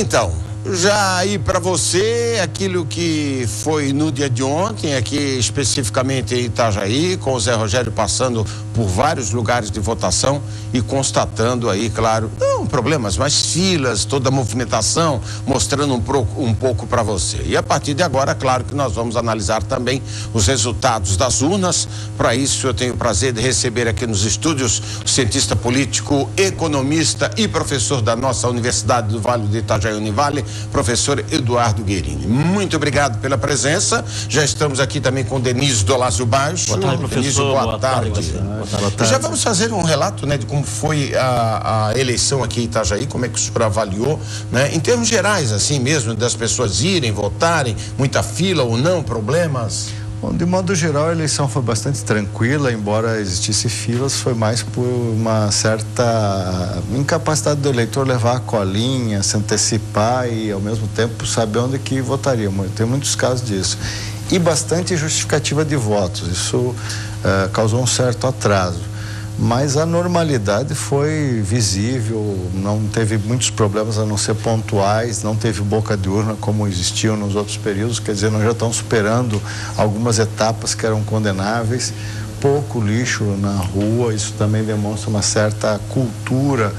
Então, já aí para você, aquilo que foi no dia de ontem, aqui especificamente em Itajaí, com o Zé Rogério passando por vários lugares de votação e constatando aí, claro, não problemas, mas filas, toda a movimentação, mostrando um pouco para você. E a partir de agora, claro que nós vamos analisar também os resultados das urnas. Para isso, eu tenho o prazer de receber aqui nos estúdios o cientista político, economista e professor da nossa Universidade do Vale do Itajaí, Univale, professor Eduardo Guerini. Muito obrigado pela presença. Já estamos aqui também com Denise Dolazio Baixo. Boa tarde, professor. Denise, boa tarde. Boa tarde. Já vamos fazer um relato, né, de como foi a eleição aqui em Itajaí, como é que o senhor avaliou, né, em termos gerais, assim mesmo, das pessoas irem, votarem, muita fila ou não, problemas? Bom, de modo geral, a eleição foi bastante tranquila, embora existisse filas, foi mais por uma certa incapacidade do eleitor levar a colinha, se antecipar e, ao mesmo tempo, saber onde que votaria. Tem muitos casos disso. E bastante justificativa de votos. Isso causou um certo atraso. Mas a normalidade foi visível, não teve muitos problemas a não ser pontuais, não teve boca de urna como existiam nos outros períodos, quer dizer, nós já estamos superando algumas etapas que eram condenáveis, pouco lixo na rua, isso também demonstra uma certa cultura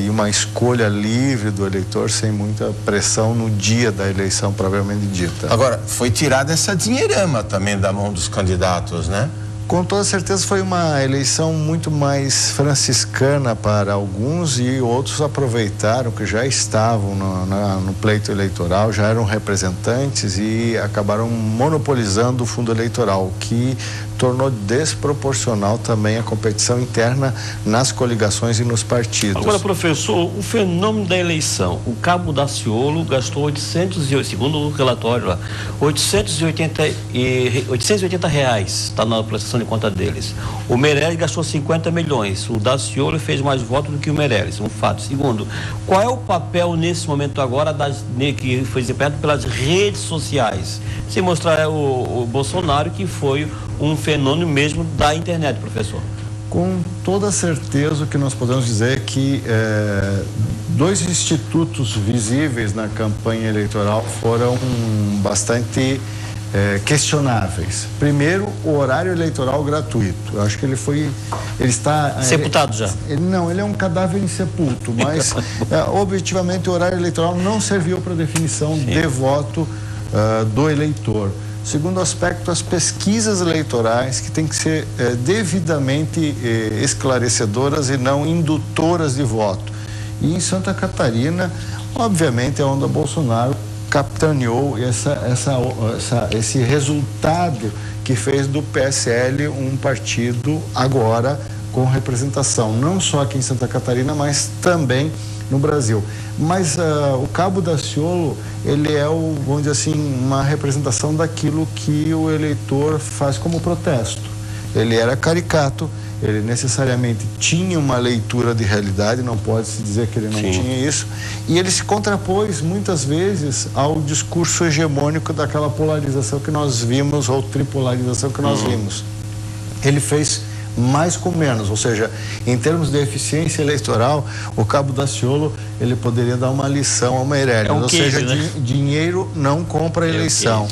e uma escolha livre do eleitor, sem muita pressão no dia da eleição propriamente dita. Agora, foi tirada essa dinheirama também da mão dos candidatos, né? Com toda certeza foi uma eleição muito mais franciscana para alguns e outros aproveitaram que já estavam no pleito eleitoral, já eram representantes e acabaram monopolizando o fundo eleitoral, o que tornou desproporcional também a competição interna nas coligações e nos partidos. Agora, professor, o fenômeno da eleição, o Cabo Daciolo gastou 880, segundo o relatório lá, 880 reais, está na prestação de conta deles. O Meirelles gastou 50 milhões, o Daciolo fez mais votos do que o Meirelles, um fato. Segundo, qual é o papel nesse momento agora que foi desempenhado pelas redes sociais? Sem mostrar o Bolsonaro, que foi um fenômeno mesmo da internet, professor. Com toda certeza, o que nós podemos dizer é que dois institutos visíveis na campanha eleitoral foram bastante questionáveis. Primeiro, o horário eleitoral gratuito. Eu acho que ele está... Sepultado já? Ele é um cadáver insepulto, mas objetivamente o horário eleitoral não serviu para definição de voto do eleitor. Segundo aspecto, as pesquisas eleitorais que têm que ser devidamente esclarecedoras e não indutoras de voto. E em Santa Catarina, obviamente, a onda Bolsonaro capitaneou esse resultado que fez do PSL um partido agora com representação, não só aqui em Santa Catarina, mas também no Brasil. Mas o Cabo Daciolo, ele é, vamos dizer assim, uma representação daquilo que o eleitor faz como protesto. Ele era caricato, ele necessariamente tinha uma leitura de realidade, não pode-se dizer que ele não tinha isso, e ele se contrapôs muitas vezes ao discurso hegemônico daquela polarização que nós vimos, ou tripolarização que nós vimos. Ele fez mais com menos, ou seja, em termos de eficiência eleitoral, o Cabo Daciolo, ele poderia dar uma lição ao Meirelles, ou seja, dinheiro não compra a eleição,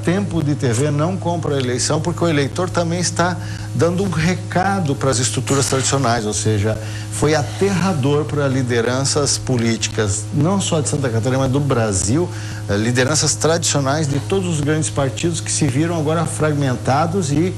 tempo de TV não compra a eleição, porque o eleitor também está dando um recado para as estruturas tradicionais, ou seja, foi aterrador para lideranças políticas, não só de Santa Catarina, mas do Brasil, lideranças tradicionais de todos os grandes partidos que se viram agora fragmentados e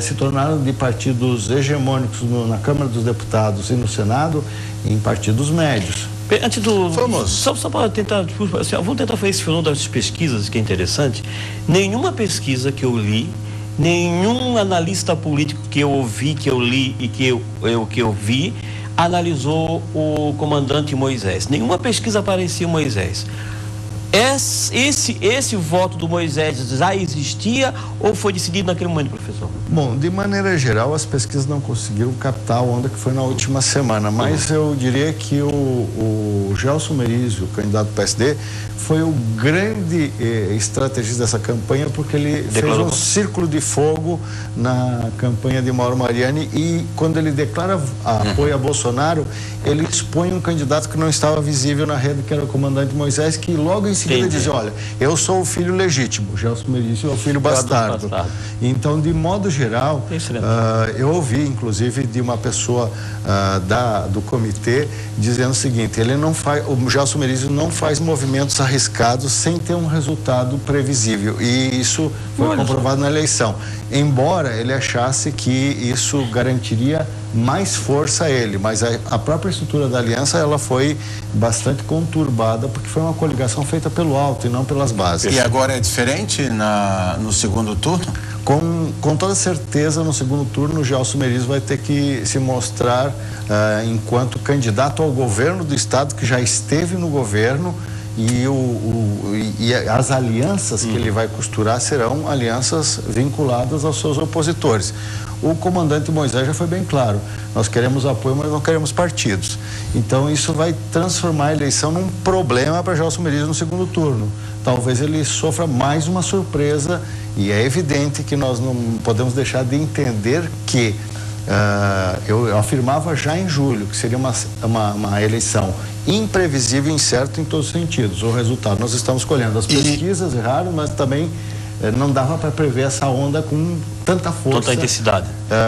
se tornaram de partidos hegemônicos na Câmara dos Deputados e no Senado em partidos médios. Antes do... Vamos. Só para tentar... Vamos tentar fazer esse fenômeno das pesquisas, que é interessante. Nenhuma pesquisa que eu li, nenhum analista político que eu ouvi, que eu li e que eu vi, analisou o comandante Moisés. Nenhuma pesquisa aparecia Moisés. Esse voto do Moisés já existia ou foi decidido naquele momento, professor? Bom, de maneira geral, as pesquisas não conseguiram captar a onda que foi na última semana, mas eu diria que o Gelson Merizio, candidato do PSD, foi o grande estrategista dessa campanha, porque ele fez um círculo de fogo na campanha de Mauro Mariani, e quando ele declara apoio a Bolsonaro, ele expõe um candidato que não estava visível na rede, que era o comandante Moisés, que logo em seguida dizia: olha, eu sou o filho legítimo, o Gelson Merizio é o filho bastardo. Então, de modo geral, eu ouvi, inclusive, de uma pessoa do comitê dizendo o seguinte: o Gelson Merizio não faz movimentos arriscados sem ter um resultado previsível, e isso foi comprovado na eleição, embora ele achasse que isso garantiria mais força a ele, mas a própria estrutura da aliança, ela foi bastante conturbada, porque foi uma coligação feita pelo alto e não pelas bases. E agora é diferente no segundo turno? Com toda certeza, no segundo turno, o Gelson Merizio vai ter que se mostrar enquanto candidato ao governo do estado, que já esteve no governo, e as alianças que ele vai costurar serão alianças vinculadas aos seus opositores. O comandante Moisés já foi bem claro: nós queremos apoio, mas não queremos partidos. Então isso vai transformar a eleição num problema para Gelson Merizio no segundo turno. Talvez ele sofra mais uma surpresa, e é evidente que nós não podemos deixar de entender que eu afirmava já em julho que seria uma eleição imprevisível e incerta em todos os sentidos. O resultado nós estamos colhendo. As pesquisas erraram, mas também não dava para prever essa onda com tanta força, tanta intensidade,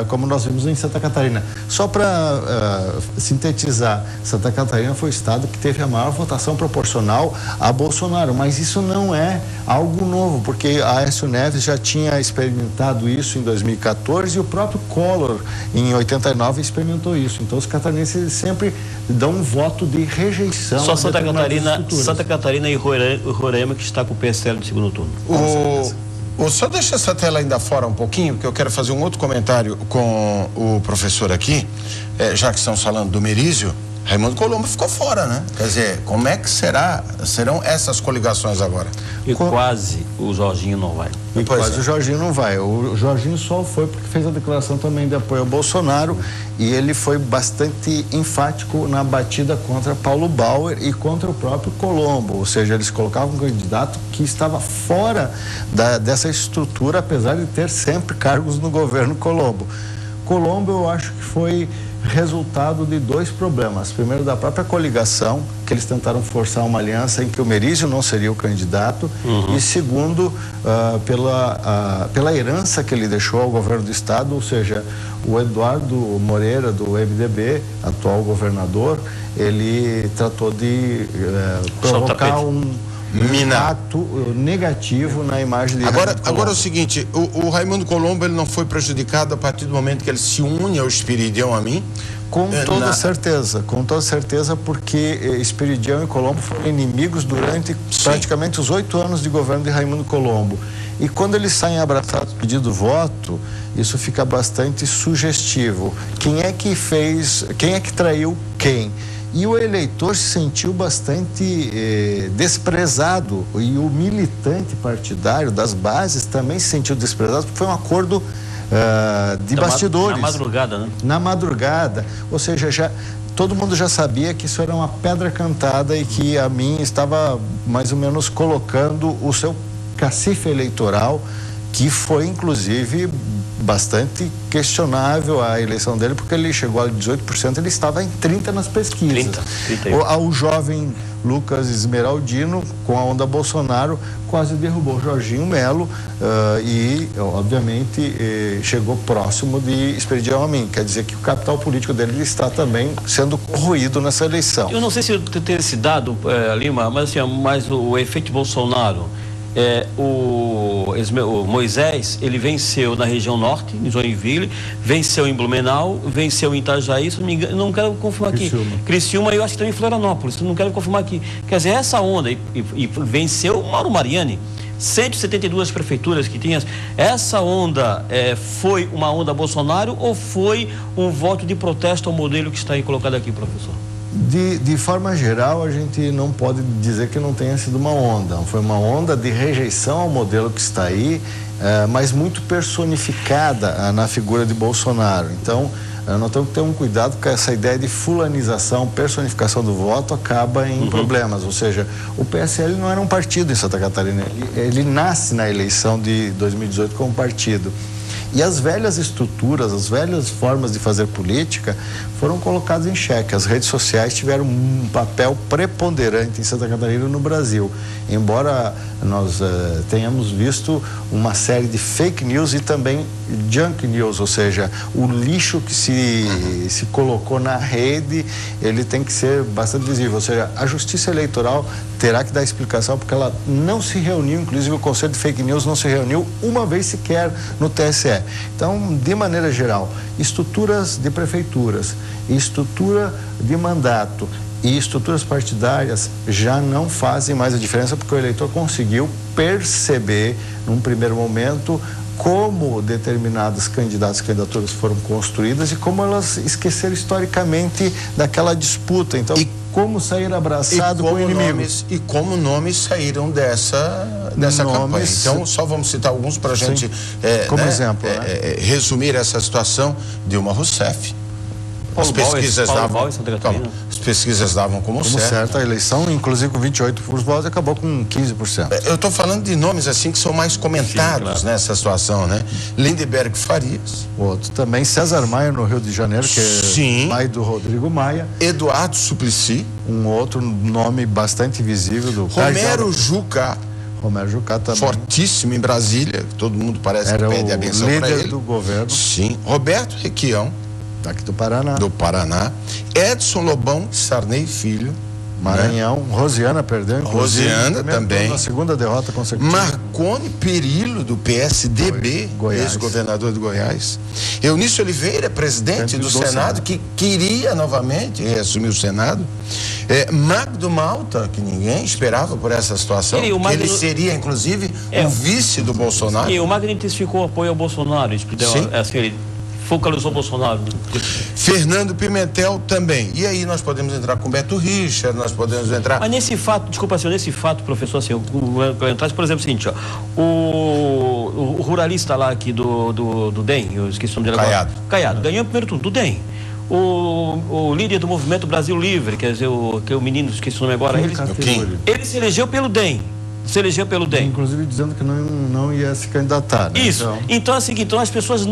como nós vimos em Santa Catarina. Só para sintetizar, Santa Catarina foi o estado que teve a maior votação proporcional a Bolsonaro, mas isso não é algo novo, porque a Aécio Neves já tinha experimentado isso em 2014 e o próprio Collor, em 89, experimentou isso. Então, os catarinenses sempre dão um voto de rejeição. Só Santa Catarina e Roraima que está com o PSL no segundo turno. Só deixa essa tela ainda fora um pouquinho, porque eu quero fazer um outro comentário com o professor aqui, já que estamos falando do Merizio. Raimundo Colombo ficou fora, né? Quer dizer, como é que serão essas coligações agora? E quase o Jorginho não vai. E quase o Jorginho não vai. O Jorginho só foi porque fez a declaração também de apoio ao Bolsonaro, e ele foi bastante enfático na batida contra Paulo Bauer e contra o próprio Colombo. Ou seja, eles colocavam um candidato que estava fora dessa estrutura, apesar de ter sempre cargos no governo Colombo. Colombo, eu acho que foi resultado de dois problemas. Primeiro, da própria coligação, que eles tentaram forçar uma aliança em que o Merizio não seria o candidato, e segundo, pela herança que ele deixou ao governo do estado, ou seja, o Eduardo Moreira, do MDB, atual governador, ele tratou de provocar um impacto negativo na imagem de Agora é o seguinte: o Raimundo Colombo, ele não foi prejudicado a partir do momento que ele se une ao Esperidião Amin? Com toda certeza, porque Esperidião e Colombo foram inimigos durante praticamente os 8 anos de governo de Raimundo Colombo. E quando eles saem abraçados pedindo voto, isso fica bastante sugestivo. Quem é que traiu quem? E o eleitor se sentiu bastante desprezado, e o militante partidário das bases também se sentiu desprezado, porque foi um acordo de bastidores. Na madrugada, né? Na madrugada, ou seja, todo mundo já sabia que isso era uma pedra cantada e que a mim estava mais ou menos colocando o seu cacife eleitoral, que foi inclusive bastante questionável a eleição dele, porque ele chegou a 18%, ele estava em 30% nas pesquisas. 31%. O jovem Lucas Esmeraldino, com a onda Bolsonaro, quase derrubou Jorginho Melo e, obviamente, chegou próximo de Esperidião Amin. Quer dizer que o capital político dele está também sendo corroído nessa eleição. Eu não sei se eu tenho esse dado, Lima, mas o efeito Bolsonaro... o Moisés, ele venceu na região norte, em Joinville, venceu em Blumenau, venceu em Itajaí, se não me engano, não quero confirmar aqui, Criciúma, e eu acho que também em Florianópolis, não quero confirmar aqui. Quer dizer, essa onda, e venceu Mauro Mariani, 172 prefeituras que tinha. Essa onda foi uma onda Bolsonaro ou foi um voto de protesto ao modelo que está aí colocado aqui, professor? De forma geral, a gente não pode dizer que não tenha sido uma onda. Foi uma onda de rejeição ao modelo que está aí, mas muito personificada na figura de Bolsonaro. Então, nós temos que ter um cuidado com essa ideia de fulanização, personificação do voto, acaba em problemas. Ou seja, o PSL não era um partido em Santa Catarina. Ele nasce na eleição de 2018 como partido. E as velhas estruturas, as velhas formas de fazer política foram colocadas em xeque. As redes sociais tiveram um papel preponderante em Santa Catarina e no Brasil. Embora nós tenhamos visto uma série de fake news e também junk news, ou seja, o lixo que se colocou na rede, ele tem que ser bastante visível. Ou seja, a Justiça Eleitoral terá que dar explicação, porque ela não se reuniu, inclusive o Conselho de Fake News não se reuniu uma vez sequer no TSE. Então, de maneira geral, estruturas de prefeituras, estrutura de mandato e estruturas partidárias já não fazem mais a diferença, porque o eleitor conseguiu perceber, num primeiro momento, como determinados candidatos e candidaturas foram construídas e como elas esqueceram historicamente daquela disputa. Então, como sair abraçado com o inimigo. E como nomes saíram dessa campanha. Então, só vamos citar alguns para a gente como exemplo, resumir essa situação. Dilma Rousseff. As pesquisas davam como certo. A eleição, inclusive com 28 votos, acabou com 15%. Eu estou falando de nomes assim que são mais comentados nessa situação, né? Lindeberg Farias. Outro também, César Maia, no Rio de Janeiro, que é pai do Rodrigo Maia. Eduardo Suplicy. Um outro nome bastante visível do Romero Jucá. Romero Jucá também. Fortíssimo em Brasília, todo mundo parece que pede a benção para ele. Líder do governo. Sim. Roberto Requião. Daqui do Paraná. Edson Lobão Sarney Filho. Maranhão. Rosiana perdeu. Rosiana também. Na segunda derrota consecutiva. Marconi Perillo, do PSDB, ex-governador de Goiás. Eunício Oliveira, presidente do Senado, que queria novamente assumir o Senado. Magdo Malta, que ninguém esperava por essa situação. Ele seria, inclusive, o vice do Bolsonaro. E o Magno intensificou o apoio ao Bolsonaro. Ele focalizou o Bolsonaro. Fernando Pimentel também. E aí nós podemos entrar com Beto Richa, nós podemos entrar... Mas nesse fato, professor, assim, por exemplo, o seguinte, ó, o ruralista lá aqui do DEM, eu esqueci o nome dele agora. Caiado, ganhou o primeiro turno, do DEM. O líder do Movimento Brasil Livre, quer dizer, que é o menino, esqueci o nome agora, ele se elegeu pelo DEM. Inclusive dizendo que não ia se candidatar, né? Isso. Então é o seguinte, as pessoas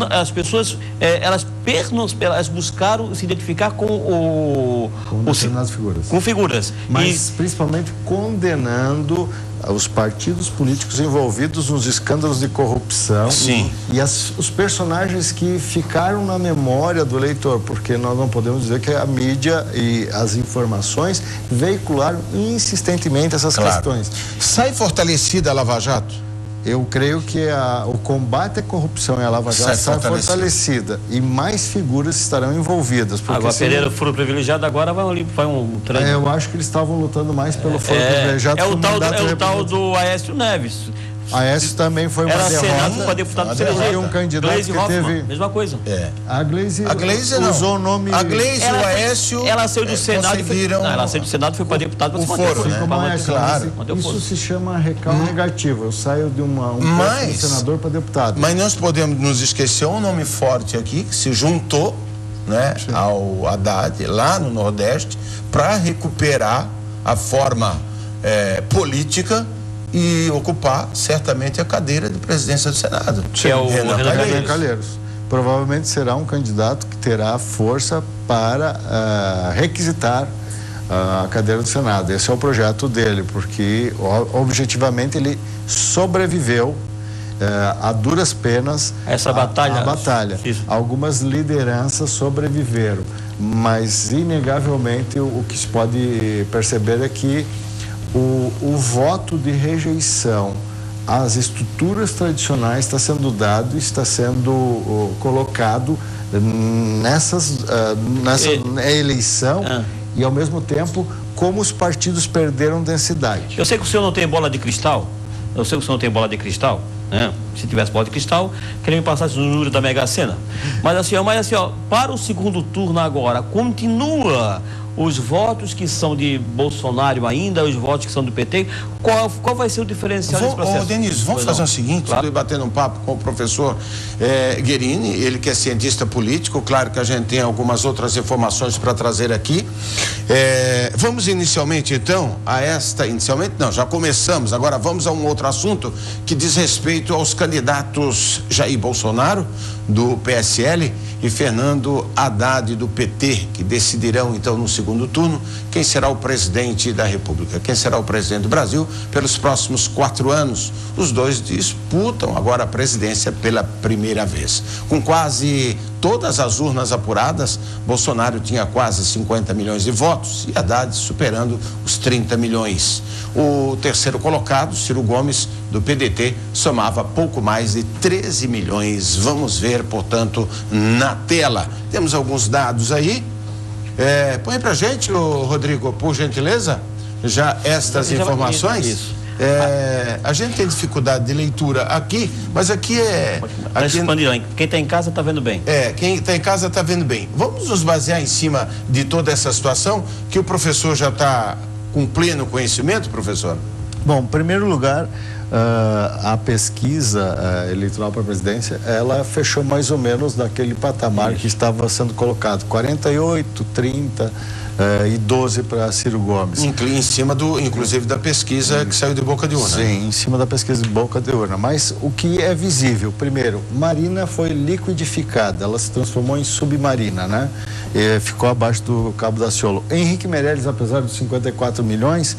elas buscaram se identificar com determinadas figuras. Com figuras. Mas principalmente condenando os partidos políticos envolvidos nos escândalos de corrupção. Sim. E os personagens que ficaram na memória do eleitor, porque nós não podemos dizer que a mídia e as informações veicularam insistentemente essas questões. Sai fortalecida a Lava Jato? Eu creio que o combate à corrupção e à Lava Jato está fortalecida e mais figuras estarão envolvidas. Agora, Pereira, foro privilegiado, agora vai um treino. Eu acho que eles estavam lutando mais pelo foro privilegiado. É o tal do Aécio Neves. Aécio também foi uma derrota. Senado para deputado e um candidato Gleisi que Hoffmann, teve... mesma coisa. A Gleisi usou o nome... A Gleisi e o Aécio ela saiu do Senado ela saiu do Senado e foi para deputado. O foro, né? Claro. Isso se chama recalque negativo. Eu saio de um posto de senador para deputado. Mas nós podemos nos esquecer um nome forte aqui, que se juntou, né, ao Haddad, lá no Nordeste, para recuperar a forma política e ocupar certamente a cadeira de presidência do Senado. Que é o Renan Calheiros. Provavelmente será um candidato que terá força para requisitar a cadeira do Senado. Esse é o projeto dele, porque objetivamente ele sobreviveu a duras penas essa batalha. Algumas lideranças sobreviveram, mas inegavelmente o que se pode perceber é que o voto de rejeição às estruturas tradicionais está sendo dado, está sendo colocado nessa eleição e, ao mesmo tempo, como os partidos perderam densidade. Eu sei que o senhor não tem bola de cristal, né? Se tivesse bola de cristal, queria me passar os números da Mega Sena. Mas assim, ó, para o segundo turno agora, continua os votos que são de Bolsonaro ainda, os votos que são do PT, qual vai ser o diferencial desse processo? Denise, vamos fazer o seguinte, claro. Estou batendo um papo com o professor Guerini, ele que é cientista político, claro que a gente tem algumas outras informações para trazer aqui. Vamos inicialmente então já começamos, agora vamos a um outro assunto que diz respeito aos candidatos Jair Bolsonaro, do PSL, e Fernando Haddad, do PT, que decidirão então no segundo turno quem será o presidente da República, quem será o presidente do Brasil pelos próximos 4 anos. Os dois disputam agora a presidência pela primeira vez. Com quase todas as urnas apuradas, Bolsonaro tinha quase 50 milhões de votos e Haddad superando os 30 milhões. O terceiro colocado, Ciro Gomes, do PDT, somava pouco mais de 13 milhões. Vamos ver, portanto, na tela. Temos alguns dados aí. Põe pra gente, Rodrigo, por gentileza, já estas informações. Isso. A gente tem dificuldade de leitura aqui, mas aqui quem está em casa está vendo bem. Quem está em casa está vendo bem. Vamos nos basear em cima de toda essa situação, que o professor já está com pleno conhecimento, professor? Bom, em primeiro lugar, a pesquisa eleitoral para a presidência, ela fechou mais ou menos naquele patamar que estava sendo colocado, 48, 30 e 12 para Ciro Gomes. Em cima inclusive da pesquisa que saiu de boca de urna. Sim, em cima da pesquisa de boca de urna. Mas o que é visível, primeiro, Marina foi liquidificada, ela se transformou em submarina, né? Ficou abaixo do Cabo Daciolo. Henrique Meirelles, apesar dos 54 milhões,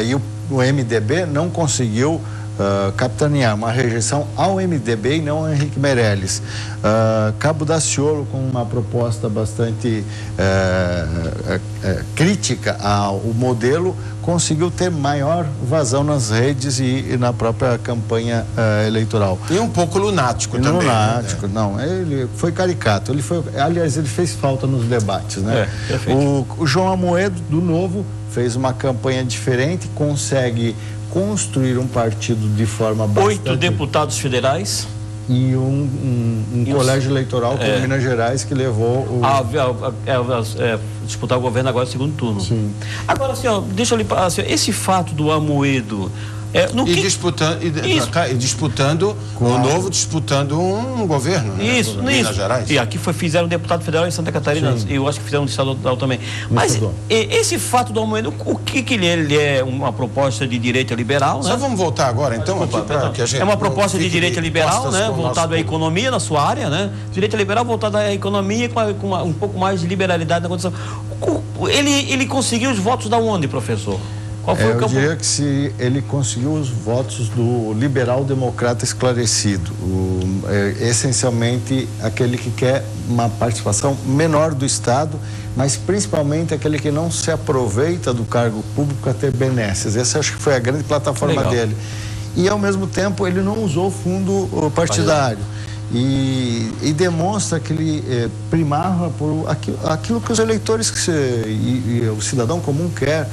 e o MDB não conseguiu capitanear uma rejeição ao MDB e não ao Henrique Meirelles. Cabo Daciolo, com uma proposta bastante crítica ao modelo, conseguiu ter maior vazão nas redes e na própria campanha eleitoral. E um pouco lunático também. Lunático, né? Não, ele foi caricato. Aliás, ele fez falta nos debates, né? O João Amoedo, do Novo, fez uma campanha diferente, consegue construir um partido de forma bastante... 8 deputados federais e um colégio eleitoral como Minas Gerais, que levou disputar o governo agora no segundo turno. Sim. Agora, assim, deixa eu lhe falar, assim, esse fato do Amoedo... disputando o Novo, disputando um governo, isso, né? Minas Gerais. E aqui fizeram um deputado federal em Santa Catarina, e eu acho que fizeram um estadual também. Mas esse fato do Amoedo, o que ele é? Uma proposta de direita liberal, né? Só vamos voltar agora, então, que a gente uma proposta de direita liberal, né? Voltado à economia, na sua área, né? Direita liberal voltada à economia, com um pouco mais de liberalidade na condição. Ele conseguiu os votos da onde, professor? Eu diria que se ele conseguiu os votos do liberal democrata esclarecido, essencialmente aquele que quer uma participação menor do Estado, mas principalmente aquele que não se aproveita do cargo público a ter benesses. Essa acho que foi a grande plataforma dele. E ao mesmo tempo ele não usou fundo partidário. E demonstra que ele primava por aquilo que os eleitores e o cidadão comum quer,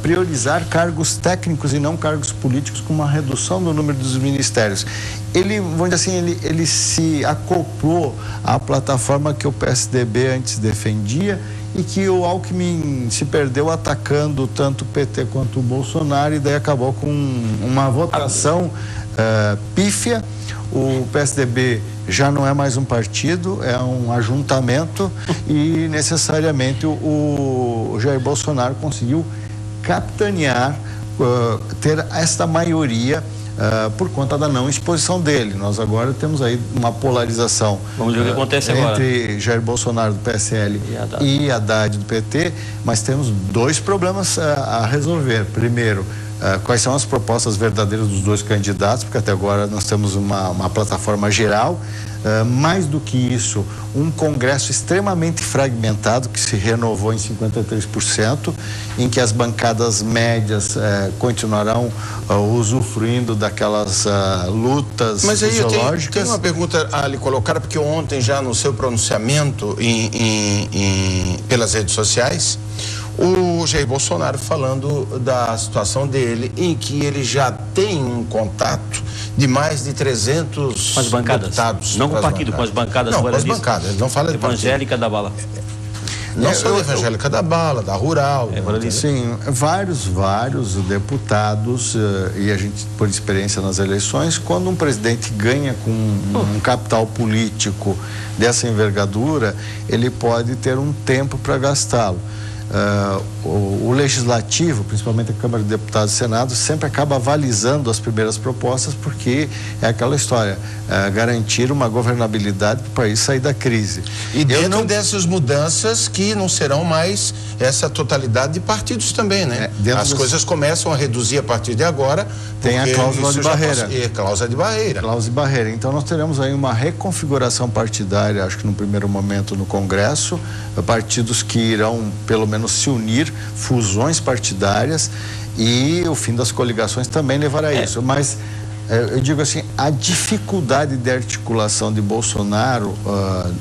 priorizar cargos técnicos e não cargos políticos, com uma redução do número dos ministérios. Ele, vamos dizer assim, ele se acoplou à plataforma que o PSDB antes defendia e que o Alckmin se perdeu atacando tanto o PT quanto o Bolsonaro, e daí acabou com uma votação pífia. O PSDB já não é mais um partido, é um ajuntamento, e necessariamente o Jair Bolsonaro conseguiu capitanear, ter esta maioria por conta da não exposição dele. Nós agora temos aí uma polarização. Vamos ver o que acontece agora entre Jair Bolsonaro do PSL e Haddad do PT, mas temos 2 problemas a resolver. Primeiro, quais são as propostas verdadeiras dos 2 candidatos, porque até agora nós temos uma plataforma geral. Mais do que isso, um Congresso extremamente fragmentado, que se renovou em 53%, em que as bancadas médias continuarão usufruindo daquelas lutas ideológicas. Eu tenho uma pergunta a lhe colocar, porque ontem, já no seu pronunciamento pelas redes sociais, O Jair Bolsonaro falando da situação dele, em que ele já tem um contato de mais de 300 com as bancadas, deputados. não com o partido, com as bancadas. Não, com as bancadas, ele não fala de evangélica da bala. Não só da evangélica da bala, da rural. Sim, vários deputados, e a gente, por experiência nas eleições, quando um presidente ganha com um capital político dessa envergadura, ele pode ter um tempo para gastá-lo. O Legislativo, principalmente a Câmara de Deputados e Senado, sempre acaba avalizando as primeiras propostas, porque é aquela história, garantir uma governabilidade para o país sair da crise. E dentro dessas mudanças que não serão mais essa totalidade de partidos também, né? As coisas começam a reduzir a partir de agora. Tem a cláusula de barreira. Cláusula de barreira. Cláusula de barreira. Então nós teremos aí uma reconfiguração partidária, acho que no primeiro momento no Congresso, partidos que irão pelo menos se unir, fusões partidárias, e o fim das coligações também levará a isso. Mas eu digo assim, a dificuldade de articulação de Bolsonaro,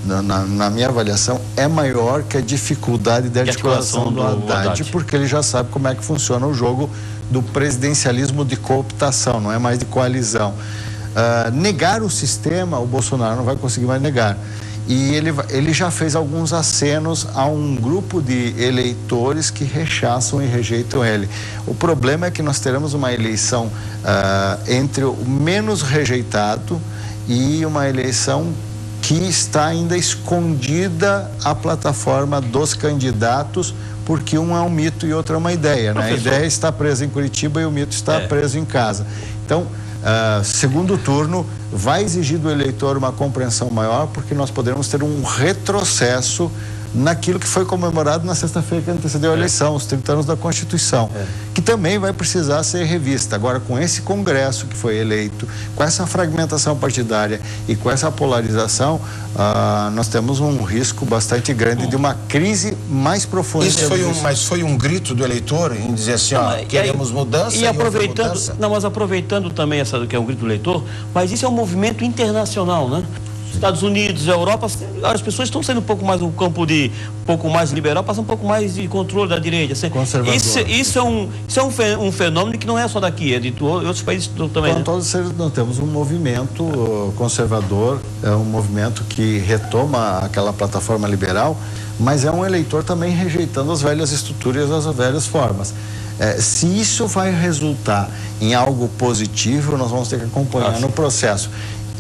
na minha avaliação, é maior que a dificuldade de articulação do Haddad, porque ele já sabe como é que funciona o jogo do presidencialismo de cooptação, não é mais de coalizão. Negar o sistema, o Bolsonaro não vai conseguir mais negar. E ele já fez alguns acenos a um grupo de eleitores que rechaçam e rejeitam ele. O problema é que nós teremos uma eleição entre o menos rejeitado e uma eleição que está ainda escondida a plataforma dos candidatos, porque um é um mito e outro é uma ideia, né? A ideia está presa em Curitiba e o mito está preso em casa. Então, segundo turno vai exigir do eleitor uma compreensão maior, porque nós poderemos ter um retrocesso naquilo que foi comemorado na sexta-feira que antecedeu a eleição, os 30 anos da Constituição, que também vai precisar ser revista. Agora, com esse Congresso que foi eleito, com essa fragmentação partidária e com essa polarização, nós temos um risco bastante grande de uma crise mais profunda. Isso mas foi um grito do eleitor em dizer assim, queremos mudança e aproveitando, mas aproveitando também essa que é um grito do eleitor, mas isso é um movimento internacional, né? Estados Unidos, Europa, as pessoas estão saindo um pouco mais do campo de um pouco mais liberal, passando um pouco mais de controle da direita. Assim, conservador. Isso é um fenômeno que não é só daqui, é de outros países também. Então, nós temos um movimento conservador, é um movimento que retoma aquela plataforma liberal, mas é um eleitor também rejeitando as velhas estruturas e as velhas formas. Se isso vai resultar em algo positivo, nós vamos ter que acompanhar no processo.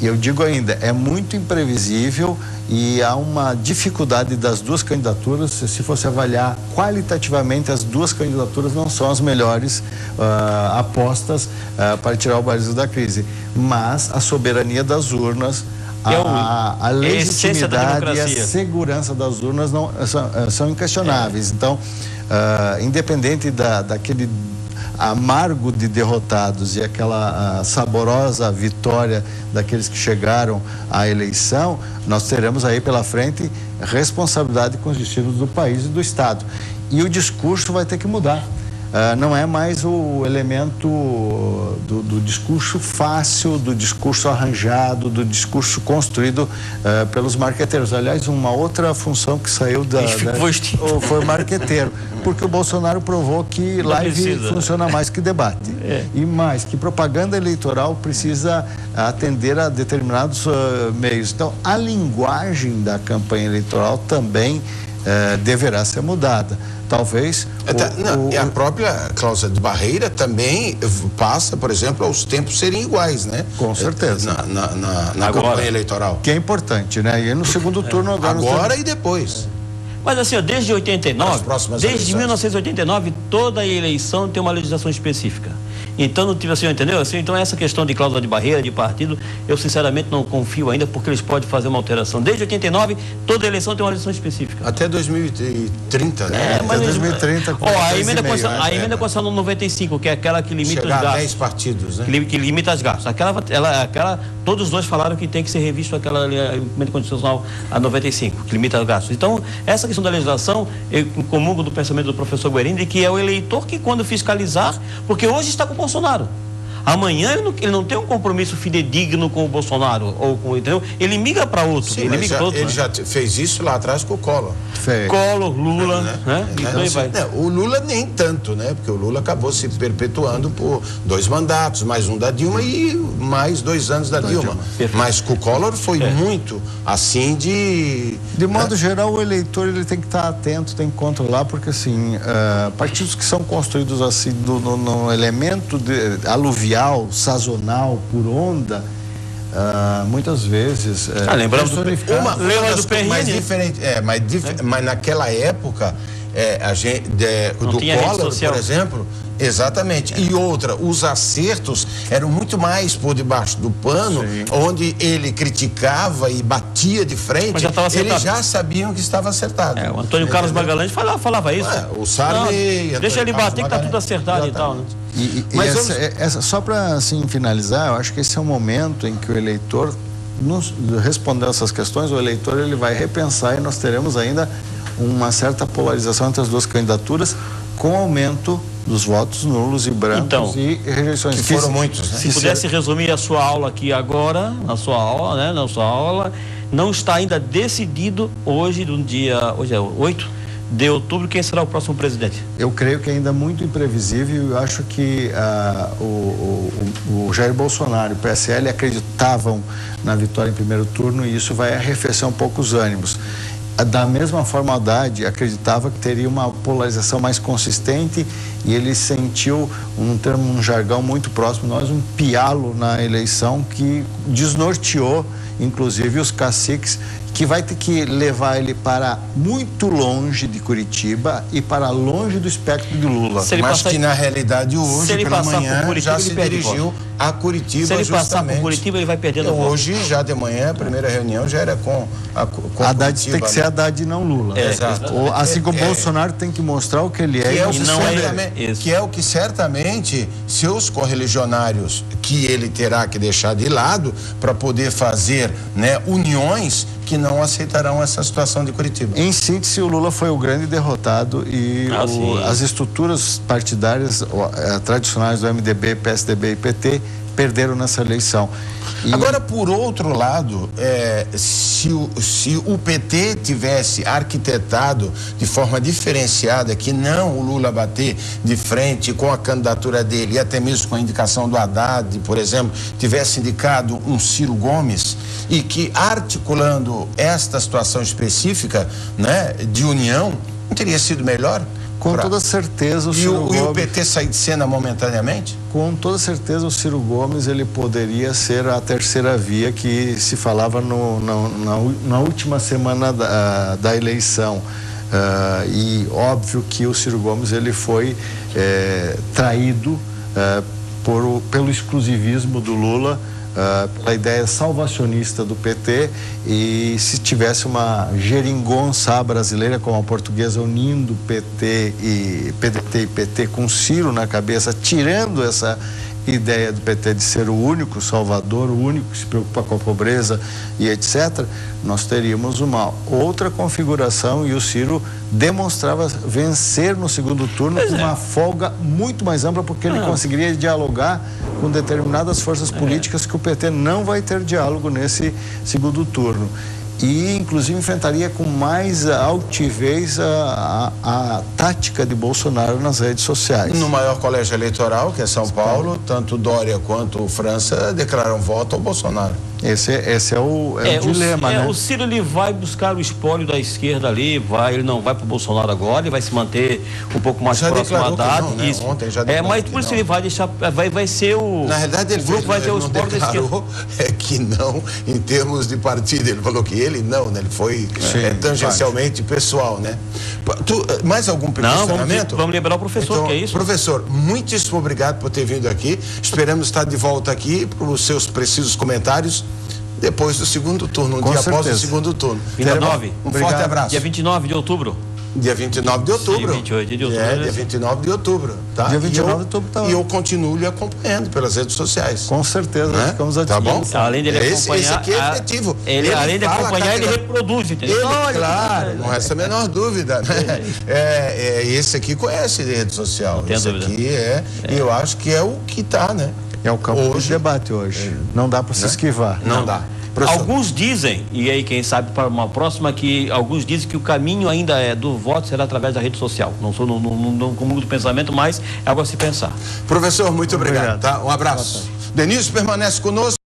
E eu digo ainda, é muito imprevisível e há uma dificuldade das duas candidaturas. Se fosse avaliar qualitativamente, as duas candidaturas não são as melhores apostas para tirar o Brasil da crise. Mas a soberania das urnas, a legitimidade e a segurança das urnas são inquestionáveis. Então, independente daquele amargo de derrotados e aquela saborosa vitória daqueles que chegaram à eleição, nós teremos aí pela frente responsabilidade com os destinos do país e do Estado. E o discurso vai ter que mudar. Não é mais o elemento do discurso fácil, do discurso arranjado, do discurso construído pelos marqueteiros. Aliás, uma outra função que saiu foi marqueteiro, porque o Bolsonaro provou que live funciona mais que debate. E mais, que propaganda eleitoral precisa atender a determinados meios. Então, a linguagem da campanha eleitoral também deverá ser mudada. Talvez... E a própria cláusula de barreira também passa, por exemplo, aos tempos serem iguais, né? Com certeza. Na campanha eleitoral. Que é importante, né? E no segundo turno agora e depois. Mas assim, ó, desde 1989, toda eleição tem uma legislação específica. Então não tive assim, entendeu? Assim, então essa questão de cláusula de barreira, de partido, eu sinceramente não confio ainda, porque eles podem fazer uma alteração. Desde 89, toda eleição tem uma legislação específica. Até 2030, né? Até 2030. A emenda constitucional 95, que é aquela que limita os gastos. 10 partidos, né? Que limita os gastos. Todos os dois falaram que tem que ser revisto aquela emenda constitucional a 95, que limita os gastos. Então, essa questão da legislação, eu comungo do pensamento do professor Guerini, de que é o eleitor que, quando fiscalizar, porque hoje está com o Bolsonaro. Amanhã ele não tem um compromisso fidedigno com o Bolsonaro, ou com, entendeu? Ele migra para outro. Sim, ele já fez isso lá atrás com o Collor. Collor, Lula, né? Então vai. O Lula nem tanto, né? Porque o Lula acabou se perpetuando por 2 mandatos, mais um da Dilma e mais 2 anos da Dilma. Mas com o Collor foi muito assim de... De modo geral, o eleitor ele tem que estar atento, tem que controlar, porque assim, partidos que são construídos assim no elemento aluvial, sazonal, por onda, muitas vezes... lembramos do PRN. Mais diferente, mas naquela época, do Collor, por exemplo... Exatamente. E outra, os acertos eram muito mais por debaixo do pano, onde ele criticava e batia de frente. Mas já estava acertado. Eles já sabiam que estava acertado. O Antônio Carlos Magalhães falava isso. O Sarney... Deixa ele bater que tá tudo acertado. Exatamente. E tal, né? Só para assim, finalizar, eu acho que esse é o momento em que o eleitor, respondendo essas questões, o eleitor ele vai repensar e nós teremos ainda uma certa polarização entre as duas candidaturas, com aumento dos votos nulos e brancos e rejeições. Que foram muitos, né? Se pudesse resumir a sua aula aqui agora, na sua aula, não está ainda decidido hoje é 8 de outubro, quem será o próximo presidente? Eu creio que ainda é muito imprevisível e eu acho que o Jair Bolsonaro e o PSL acreditavam na vitória em primeiro turno e isso vai arrefecer um pouco os ânimos. Da mesma forma, o Haddad acreditava que teria uma polarização mais consistente e ele sentiu, um jargão muito próximo de nós, um pialo na eleição que desnorteou, inclusive, os caciques, que vai ter que levar ele para muito longe de Curitiba e para longe do espectro de Lula. Mas que na realidade hoje, pela manhã, já se dirigiu a Curitiba. Se ele passar por Curitiba, ele vai perdendo voto. Hoje, já de manhã, a primeira reunião já era com Haddad Curitiba, tem que ser Haddad e não Lula. Exato. Assim como Bolsonaro tem que mostrar o que ele é. Que é o que certamente seus correligionários, que ele terá que deixar de lado para poder fazer, né, uniões, que não aceitarão essa situação de Curitiba. Em síntese, o Lula foi o grande derrotado e as estruturas partidárias tradicionais do MDB, PSDB e PT perderam nessa eleição. Agora, por outro lado, se o PT tivesse arquitetado de forma diferenciada, que não o Lula bater de frente com a candidatura dele e até mesmo com a indicação do Haddad, por exemplo, tivesse indicado um Ciro Gomes e que articulando esta situação específica, né, de união, não teria sido melhor? Com toda certeza e o PT sair de cena momentaneamente? Com toda certeza o Ciro Gomes ele poderia ser a terceira via que se falava na última semana da eleição. E óbvio que o Ciro Gomes ele foi traído pelo exclusivismo do Lula, pela ideia salvacionista do PT, e se tivesse uma geringonça brasileira como a portuguesa unindo PDT e PT com Ciro na cabeça, tirando essa ideia do PT de ser o único salvador, o único que se preocupa com a pobreza e etc., nós teríamos uma outra configuração e o Ciro demonstrava vencer no segundo turno com uma folga muito mais ampla, porque ele conseguiria dialogar com determinadas forças políticas que o PT não vai ter diálogo nesse segundo turno. E, inclusive, enfrentaria com mais altivez a tática de Bolsonaro nas redes sociais. No maior colégio eleitoral, que é São Paulo, tanto Dória quanto França declararam voto ao Bolsonaro. Esse é o dilema, né? O Ciro ele vai buscar o espólio da esquerda ali, ele não vai para o Bolsonaro agora, ele vai se manter um pouco mais próximo a Haddad. Não, né? Ontem já mas por isso ele vai deixar, vai ser o... Na verdade, o grupo vai ter o espólio da esquerda. Que não, em termos de partido, ele falou que ele não, né? Ele foi tangencialmente pessoal, né? Mais algum posicionamento? Não, vamos lembrar o professor, então, que é isso? Professor, muitíssimo obrigado por ter vindo aqui. Esperamos estar de volta aqui para os seus precisos comentários depois do segundo turno, um dia após o segundo turno. 29. Um forte abraço. Dia 29 de outubro. Dia 29 de outubro. Sim, 28 de outubro. Dia 29 de outubro. Tá? Dia 29 de outubro tá. E eu continuo lhe acompanhando pelas redes sociais. Com certeza, né? Ficamos à Tá bom? Além dele acompanhar... Esse aqui é efetivo. Além de acompanhar, ele reproduz, entendeu? Claro, não resta a menor dúvida, né? Esse aqui conhece de rede social. Não tem esse dúvida. Aqui e eu acho que é o que tá, né? É o campo de debate hoje. Não dá para se esquivar. Não dá. Alguns dizem, e aí quem sabe para uma próxima, que alguns dizem que o caminho ainda do voto será através da rede social. Não sou no comum do pensamento, mas é algo a se pensar. Professor, muito obrigado. Tá? Um abraço. Denilson permanece conosco.